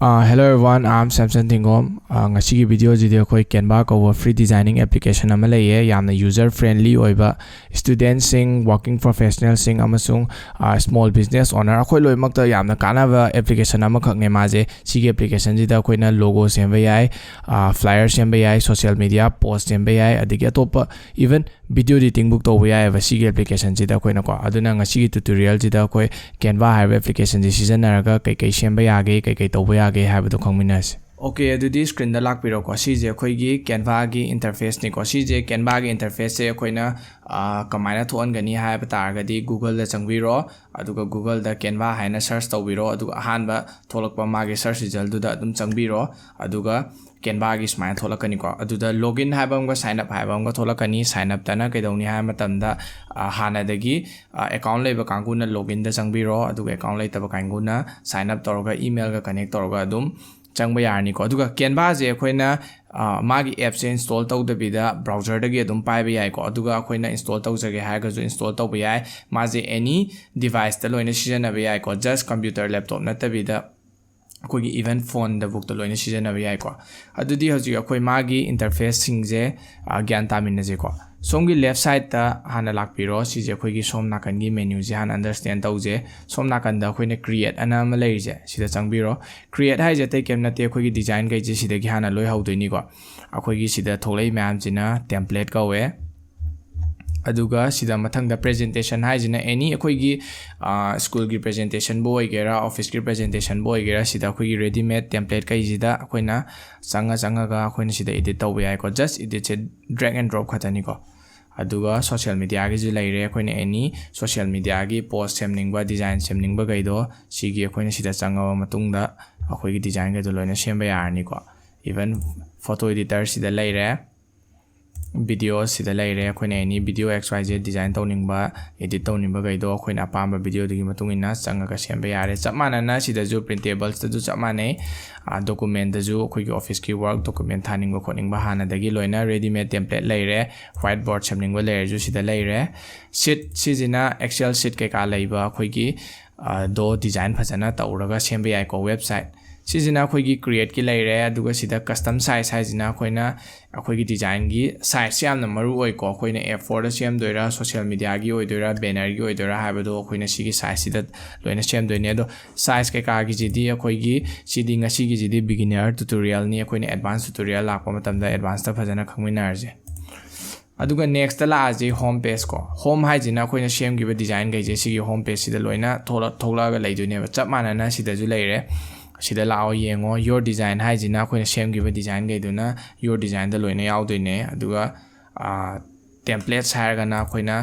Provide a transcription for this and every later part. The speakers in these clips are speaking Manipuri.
Hello everyone, I'm Samson Tingom. Ngasi video jide khoi Canva ko free designing application ama leye yamna user friendly oiba students sing working professionals sing amasung small business owner khoi loi makta yamna kanaba application ama khakne maje sigi application jida khoina logo semba yai flyer semba yai social media post semba yai adigi atopa even video editing book to yai ba sigi application jida khoina ko aduna ngasi tutorial jida khoi Canva haiba application ji season naraga kai kai semba yage kai kai to age have the community. Okay, do screen the lock piro ko CJ khoigi Canva gi interface ni ko CJ Canva gi interface se khoina kamaina thon gani have targadi Google da changbiro aduga Google da Canva haina search tawbiro aduga ahanba tholakpa magi search result du da dum changbiro aduga Canva gi smile tholakani ko aduda login have amga sign up have amga tholakani sign up tana kaidawni ha matamda hana dagi account leba kanguna login da changbiro aduga account leitaba kanguna sign up toroga email ga connect toroga adum changba yarni ko aduga Canva je khoina magi apps install tawdabida browser dagi adum paiba yai ko aduga khoina install tawjage haga ju install tawba yai maje any device ta loina sijanaba yai ko just computer laptop natabida कोई even phone da book to loina sijanaba yai ko adudi hoji akoi magi interface singje gyan tamin je ko somgi left side ta hana lakpiro sije khoi gi som nakan gi menu je han understand tawje som nakan da khoina create ana ma lei je sida changbiro create hai je te kem na te khoi gi design gai je sida gi hana loi haudoini ko akhoi gi sida tholei ma'am jina template ka we aduga sida mathang da presentation hai jina any akhoi gi school gi presentation boy gera office gi presentation boy gera sida akhoi gi ready made template kai jida akhoina changa ga akhoina sida edit tawbe ai ko just edit che drag and drop khatani ko aduga social media gi ji laire akhoina any social media gi post semningba design semningba gaido sigi akhoina sida changa matungda akhoi gi design ga do loina semba yarni ko even photo editor sida laire video sida laire khoina any video xyz design tawningba edit tawningba gaido khoina apamba video digi matungina changa ka semba yare chamana na sida ju printables ta ju chamane document da ju khoi office ki work document thaningba khoningba hana dagi loina ready made template laire whiteboard semningba laire ju sida laire sheet sijina excel sheet ke ka laiba khoi gi do design phajana tawraga semba yai ko website sijina khoi gi create ki laire aduga sida custom size haijina khoina akhoi gi design gi size yamna maru oi ko khoina A4 da sem doira social media gi oi doira banner gi oi doira habado khoina sigi size sida loina sem doine do size ke ka gi jidi akhoi gi sidi ngasi gi jidi beginner tutorial ni khoina advanced tutorial lakpa matamda advanced ta phajana khangminar je aduga next la aje home page ko home haijina khoina sem gi design gai je sigi home page sida loina thola ga leidoine ba chap manana sida ju leire sida lao yengo your design haijina khoina sem gi design gai duna your design da loina yaudoine aduga templates hairga na khoina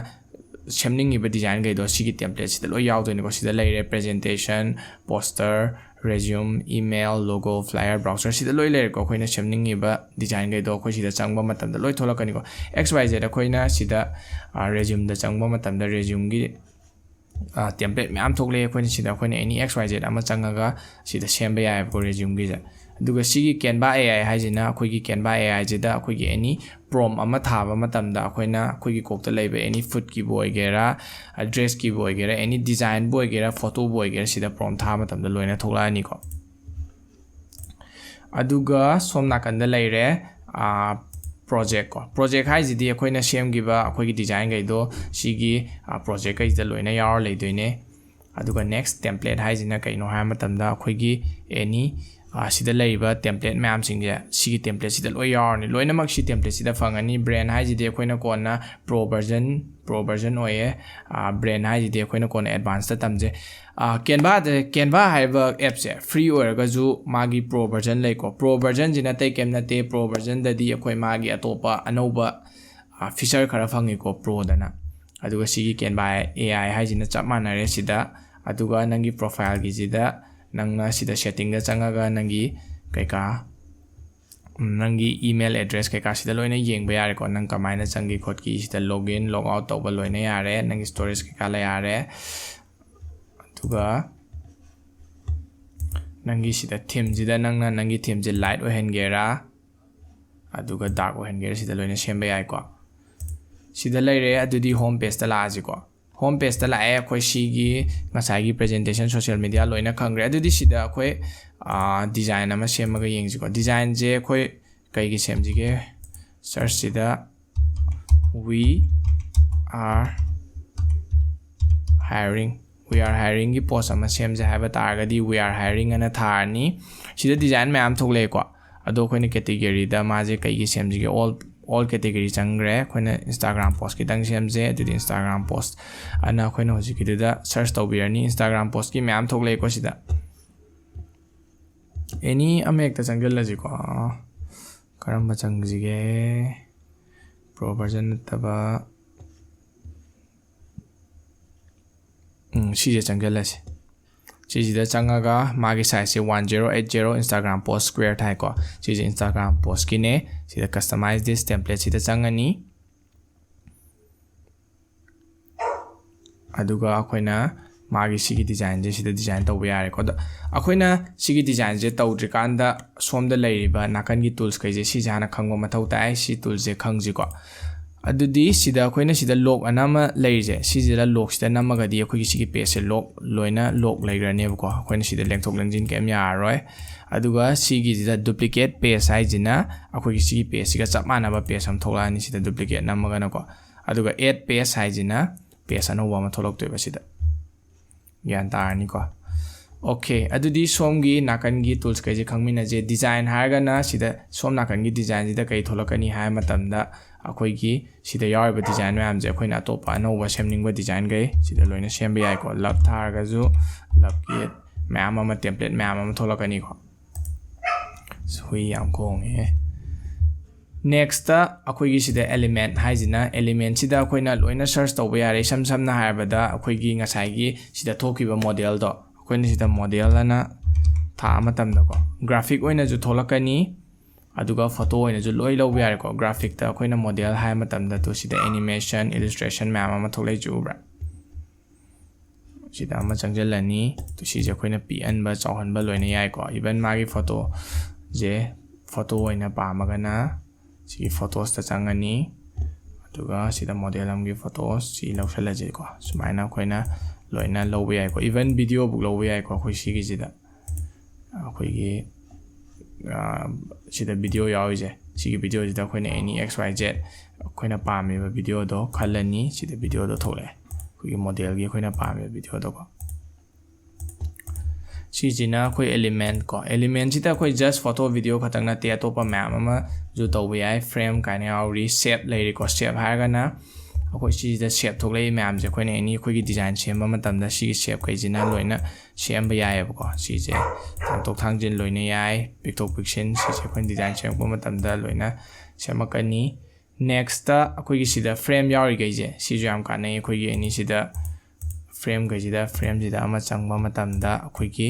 semning gi design gai do sigi template sida lo yaudoine ko sida leire presentation poster resume email logo flyer browser sida loi leire ko khoina semning gi design gai do khoi sida changba matam da loi tholakani ko xyz da khoina sida resume da changba matam da resume gi template me am thokle khoina sida khoina any xyz ama changaga sida semba yai ko resume gi ja aduga sigi Canva AI haijina khoi gi Canva AI jida khoi gi any prompt ama thaba matamda khoina khoi gi kokta leiba any food ki boy gera address ki boy gera any design boy gera photo boy gera sida prompt thaba matamda loina thokla ani ko aduga somna kanda leire project ko project haijidi khoina sem gi ba khoi gi design gai do sigi project kai da loina yar leidoine aduga next template haijina kaino ha matamda khoi gi any sida leiba template ma'am singje sigi template sida loi yarni loina mak si template sida fangani brand haijidi khoina kona pro version oye brand haijidi khoina kona advanced ta tamje Canva haiba app se free oiraga ju magi pro version lei ko pro version jina tai kemna te pro version da di khoi magi atopa anoba feature khara fangi ko pro dana aduga sigi Canva AI haijina chap manare sida aduga nangi profile gi jida nangna sida setting da changaga nangi kaika nangi email address kaika sida loina yengba yare ko nang kamaina changi khotki sida login log out tawba loina yare nangi storage kaika la yare aduga nangi sida theme jida nangna nangi theme je light ohengera aduga dark ohengera sida loina semba yai ko sida leire adudi home page ta la aji ko home page ta lae akhoi sigi ngasai gi presentation social media loina khangre adudi sida akhoi design ama semaga yengji ko design je akhoi kai gi semji ge search sida we are hiring gi post ama semje haba targadi we are hiring ana tharni sida design ma am thogle ko ado khoi ne category da ma je kai gi semji ge all category changre khoi na Instagram post ki tang semje adudi Instagram post ana khoi na hoji ki da search tawbirani Instagram post ki ma am thogle ko sida any amek ta changal la ji ko karam ba changji ge pro version taba 시제 정결라시 시지다 장가가 마기 사이즈 1080 Instagram post square 타이거 시제 Instagram post 기네 시다 customize this template 시다 장가니 아두가 아코이나 마기 시기 디자인 제 시다 디자인 tawba yare ko akoina sigi design je tawdri kanda somda leiriba nakangi tools kai je si jana khangwa mathau tai si tools je khangji ko adudi sida akoina sida log anama leije sida log sida namaga di akoi sigi page log loina log leigrane ko akoina sida lengthok lengjin kem ya roi aduga sigi sida duplicate page haijina akoi sigi page siga chapmana ba page am tholani sida duplicate namaga na ko aduga add page haijina page anowa ma tholok toiba sida yan tarani ko okay adudi somgi nakangi tools kai je khangmina je design harga na sida som nakangi design sida kai tholakani hai matamda akoi gi sida yariba design mam je akoina topa anowa semningba design gai sida loina semba yai ko love tharga ju love kit mam ama template mam ama tholakani ko sui yam kong e next akoi gi sida element haijina element sida akoina loina search tawba yare samna haibada akoi gi ngasai gi sida thokiba model do akoina sida model ana tha matamda ko graphic oina ju tholakani aduga photo oina ju loi lo yare ko graphic ta akoina model hai matamda to sida animation illustration map ama tholai ju bra sida ama changjalani to si je akoina pn ba chawhan ba loina yai ko even magi photo je photo oina pa magana si photos ta changani aduga sida model amgi photos si lawsala je ko sumaina akoina loina lo yai ko even video book lo yai ko khoi si gi sida akhoi gi sida video yawi je sigi video sida khoina any xyz khoina pami ba video do khalani sida video do thole khoi model gi khoina pami video do ko sijina khoi element ko element sida khoi just photo video khatang na te atopa map ama ju tawba yai frame kaina yawi shape leiri ko shape harga na akhoi sida shape tholei map je khoina any khoi gi design semba matamda sigi shape kai jina loina semba yai ko sije tok thangjin loina yai pictok pixin sije khoi design semba matamda loina semakani next ta akhoi gi sida frame yawi gai je siju am kanai akhoi gi any sida frame gai jida frame jida ama changba matamda akhoi gi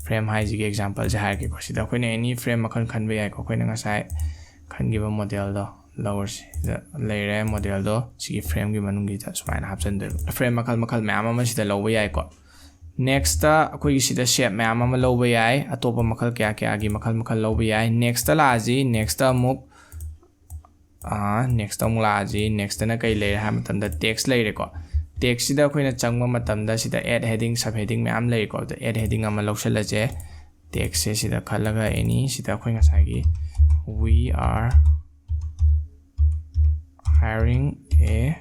frame hai ji example je hai ke ko sida khoina any frame makhan khanbe yai ko khoina ngasai khangiba model do lower layer model do sigi frame gi manungi ta sumaina hapsan de frame makal ma'am ama sida loba yai ko next ta akoi gi sida shape ma'am ama loba yai atopa makal kya gi makal loba yai next ta la ji next ta muk next ta mula ji next na kai layer ha matam da text layer ko text sida khoina changma matam da sida add heading sub heading ma'am layer ko da add heading ama loksala je text se sida khalaga any sida khoina sagi we are hiring a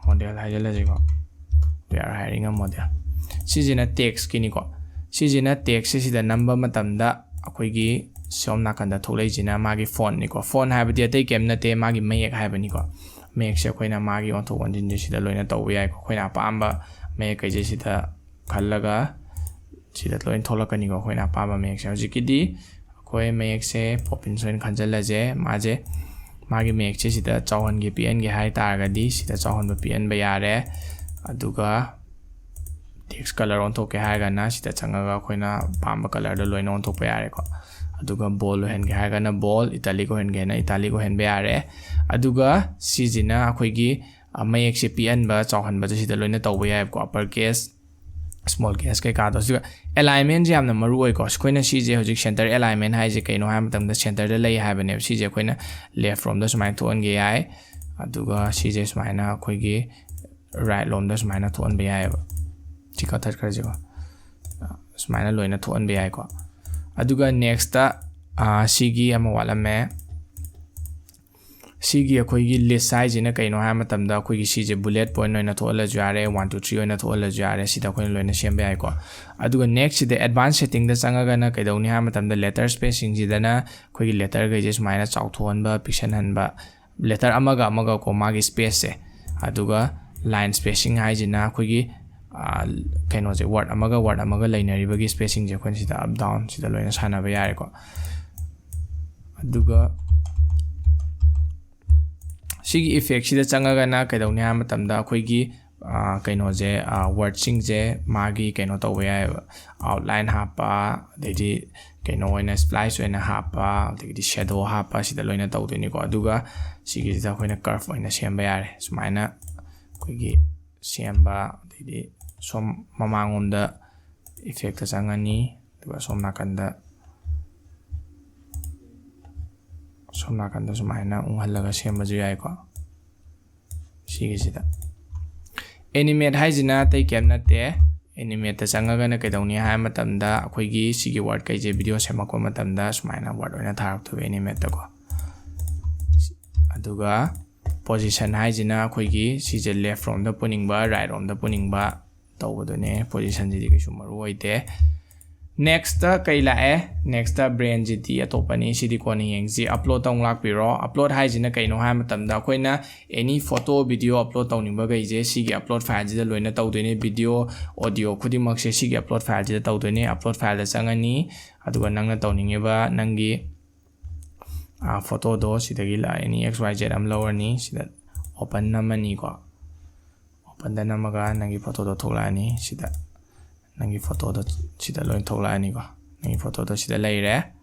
model hajala jigo we are hiring a model sijina text kini ko sijina text sida number matamda akoi gi som nakanda tholai jina magi font ni ko font habadi atei kem na te magi mayek habani ko mayek se khoina magi on thok onjin je sida loina taw yai ko khoina pamba mayek kai je sida khallaga sida loin tholakani ko khoina pamba mayek se hojikidi khoi mayek se popin soin khanjala je maje magi make che sida chawhan gi pn gi hai targa di sida chawhan ba pn ba yare aduga text color on thok ke hai ga na sida changa ga khoina pamba color do loina on thok pa yare ko aduga ball hen ge hai ga na ball italic hen ge na italic hen ba yare aduga sijina akhoi gi make che pn ba chawhan ba sida loina taw ba yare ko upper case small case kai ka do siga alignment je amna maru oi ko skoina si je hojik center alignment hai je kaino ha matam da center da lei ha bane si je koina left from the smile to on ge ai aduga si je smile na khoi ge right lom da sumaina thoan be ai ba chika that kar jiwa sumaina loina thoan be ai ko aduga next ta sigi ama wala me sigi akhoi gi list size ina kaino ha matam da akhoi gi sije bullet point noina thola jare 1 2 3 oina thola jare sida khoi loina sembe ai ko aduga next sida advanced setting da changa ga na kaidoni ha matam da letter spacing jidana akhoi gi letter ga je sumaina chauthon ba pixel han ba letter amaga ko magi space se aduga line spacing hai jina akhoi gi kaino je word amaga lainari bagi spacing je khon sida up down sida loina sana ba yare ko aduga sigi effect sida changa ga na kaidoni ha matam da akhoi gi kaino je word sing je magi kaino taw ya outline hapa dedi kaino oina splice oina hapa dedi shadow hapa sida loina taw deni ko aduga sigi sida khoina curve oina semba yare sumaina akhoi gi semba dedi som mamangom da effect changa ni aduga som nakanda sumaina unghalaga semba ju yai ko sigi sida animate haijina tai kem nate animate ta changa ga na kaidoni ha matam da akhoi gi sigi word kai je video sema ko matam da sumaina word oina tharak thu animate ta ko aduga position haijina akhoi gi si je left from da puning ba right from da puning ba tawbodone position ji ke sumaru oite next ta kai la next ta brain ji ti atopani sidi ko ni yeng ji upload tong lak piro upload haijina kaino ha matam da koina any photo video upload tong nimba gai je sigi upload file ji da loina tawdene video audio khudi mak se sigi upload file ji da tawdene upload file da changani aduga nangna tawninge ba nangi photo do sidagi la any xyz am lower ni sida open namani ko open da namaga nangi photo do tholani sida nangi photo do sida loin thola ani ko nangi photo do sida leire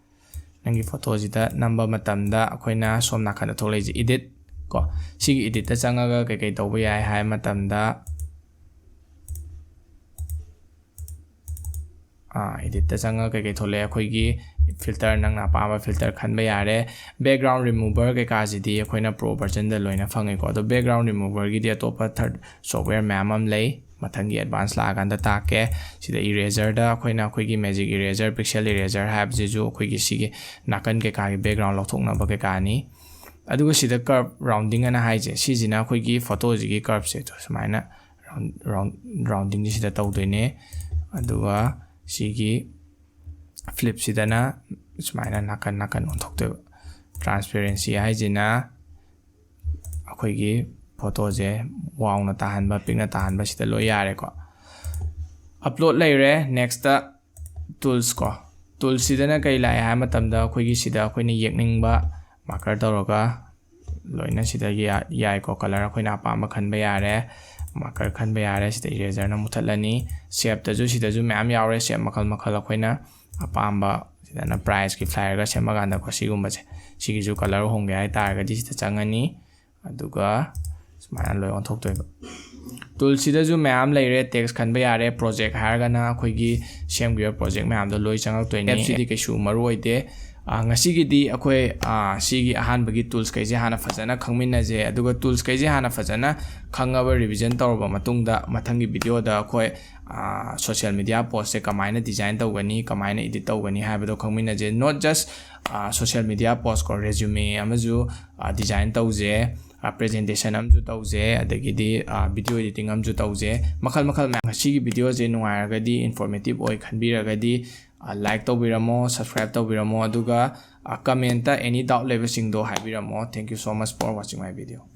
nangi photo jida number matam da akoina som nakhana tholai ji edit ko sigi edit ta changa ga kai kai tawba yai hai matam da edit ta changa kai kai thole akhoi gi filter nang na pa ba filter khan ba yare background remover kai ka jidi akoina pro version da loina phangai ko do background remover gi dia topa third software mam lei mathangi advanced la ganda ta ke sida eraser da akoina akhoi gi magic eraser pixel eraser have jeju akhoi gi sigi nakan ke ka gi background lothokna ba ke ka ni aduga sida curve rounding ana haije sijina akhoi gi photo ji gi curve se to sumaina rounding ji sida tawdoine aduga sigi flip sidana sumaina nakan onthokte transparency haijina akhoi gi photo je wow na tahan ba ping na tahan ba sida lo yare ko upload laire next ta tools ko tools sidana kai lai ha matam da akhoi gi sida akhoi ni yekning ba marker tawroga loina sida yai ko color akhoi na pa ma khan ba yare marker khan ba yare sida eraser na muthalani shape ta ju sida ju ma'am yawre shape makhal akhoi na apamba sidana price ki flyer ga sema ganda ko sigumba che sigi ju color hongge ai tar ga di sida changani aduga sumaina loi on thok toy tool sida ju ma'am leire text khan ba yare project har ga na akhoi gi sem gi project ma'am do loi changak toy ni fcd ke su maru oide ngasi gi di akhoi sigi ahan bagi tools kai je hana fajana khangmina je aduga tools kai je hana fajana khangaba revision tawba matungda mathangi video da akhoi social media post se kamaina design tawgani kamaina edit tawgani habado khangmina je not just social media post ko resume amaju design tawje presentation amju tawje adagidi video editing amju tawje makhal ngasi gi video je nuairagadi informative oi khanbiragadi like tawbiramo subscribe tawbiramo aduga comment ta any doubt level sing do haibiramo thank you so much for watching my video.